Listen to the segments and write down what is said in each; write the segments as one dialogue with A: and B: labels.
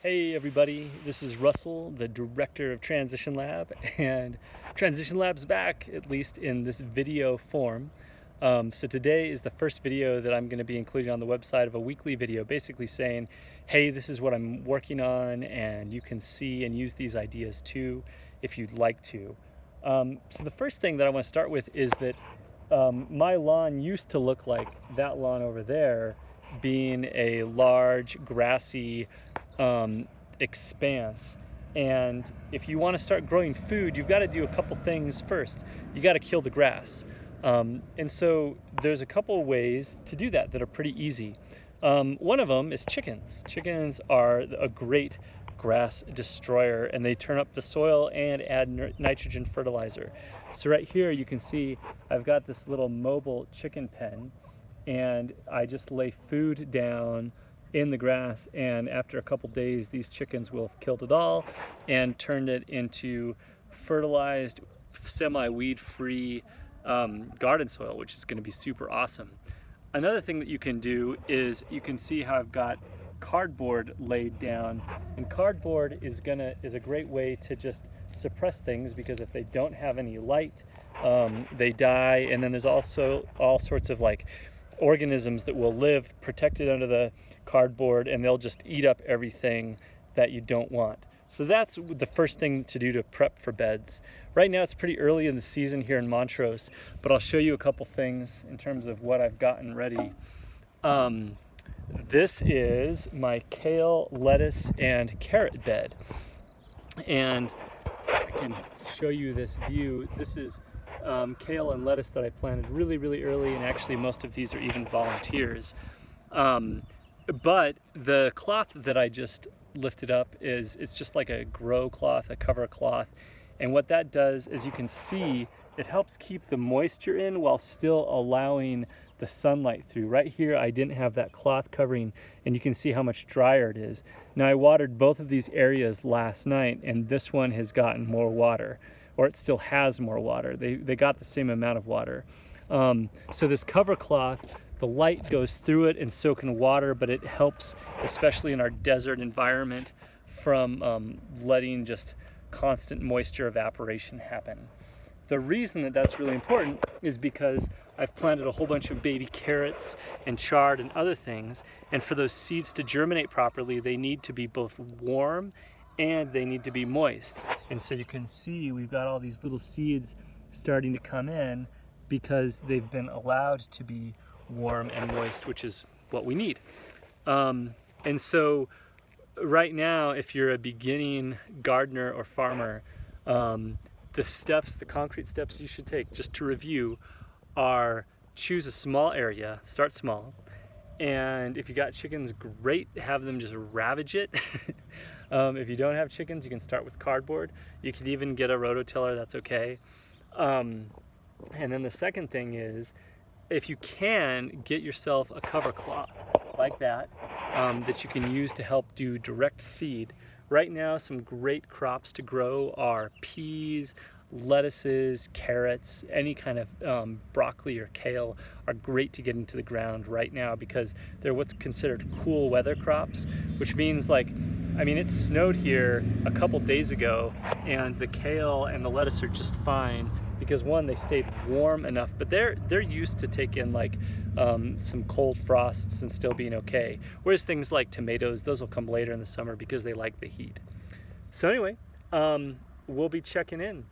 A: Hey everybody, this is Russell, the director of Transition Lab, and Transition Lab's back, at least in this video form. So today is the first video that I'm going to be including on the website of a weekly video, basically saying, hey, this is what I'm working on, and you can see and use these ideas too, if you'd like to. So the first thing that I want to start with is that my lawn used to look like that lawn over there, being a large grassy expanse. And if you want to start growing food, you've got to do a couple things first. You got to kill the grass. And so there's a couple ways to do that are pretty easy. One of them is chickens. Chickens are a great grass destroyer, and they turn up the soil and add nitrogen fertilizer. So right here you can see I've got this little mobile chicken pen, and I just lay food down in the grass, and after a couple days these chickens will have killed it all and turned it into fertilized, semi-weed free garden soil, which is going to be super awesome. Another thing that you can do is you can see how I've got cardboard laid down, and cardboard is a great way to just suppress things, because if they don't have any light, they die. And then there's also all sorts of like organisms that will live protected under the cardboard, and they'll just eat up everything that you don't want. So that's the first thing to do to prep for beds. Right now it's pretty early in the season here in Montrose, but I'll show you a couple things in terms of what I've gotten ready. This is my kale, lettuce, and carrot bed. And I can show you this view. This is kale and lettuce that I planted really early, and actually most of these are even volunteers. But the cloth that I just lifted up it's just like a grow cloth, a cover cloth. And what that does, as you can see, it helps keep the moisture in while still allowing the sunlight through. Right here I didn't have that cloth covering, and you can see how much drier it is. Now I watered both of these areas last night, and this one has gotten more water, or it still has more water. They got the same amount of water. So this cover cloth, the light goes through it and so can water, but it helps, especially in our desert environment, from letting just constant moisture evaporation happen. The reason that that's really important is because I've planted a whole bunch of baby carrots and chard and other things, and for those seeds to germinate properly, they need to be both warm and they need to be moist. And so you can see we've got all these little seeds starting to come in because they've been allowed to be warm and moist, which is what we need. And so right now, if you're a beginning gardener or farmer, the concrete steps you should take, just to review, are choose a small area, start small. And if you got chickens, great, have them just ravage it. If you don't have chickens, you can start with cardboard. You could even get a rototiller, that's okay. And then the second thing is, if you can, get yourself a cover cloth like that, that you can use to help do direct seed. Right now, some great crops to grow are peas, lettuces, carrots, any kind of broccoli or kale are great to get into the ground right now, because they're what's considered cool weather crops, which means it snowed here a couple days ago, and the kale and the lettuce are just fine because, one, they stayed warm enough, but they're used to take in some cold frosts and still being okay. Whereas things like tomatoes, those will come later in the summer because they like the heat. So anyway, we'll be checking in.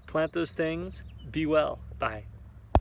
A: Plant those things. Be well. Bye.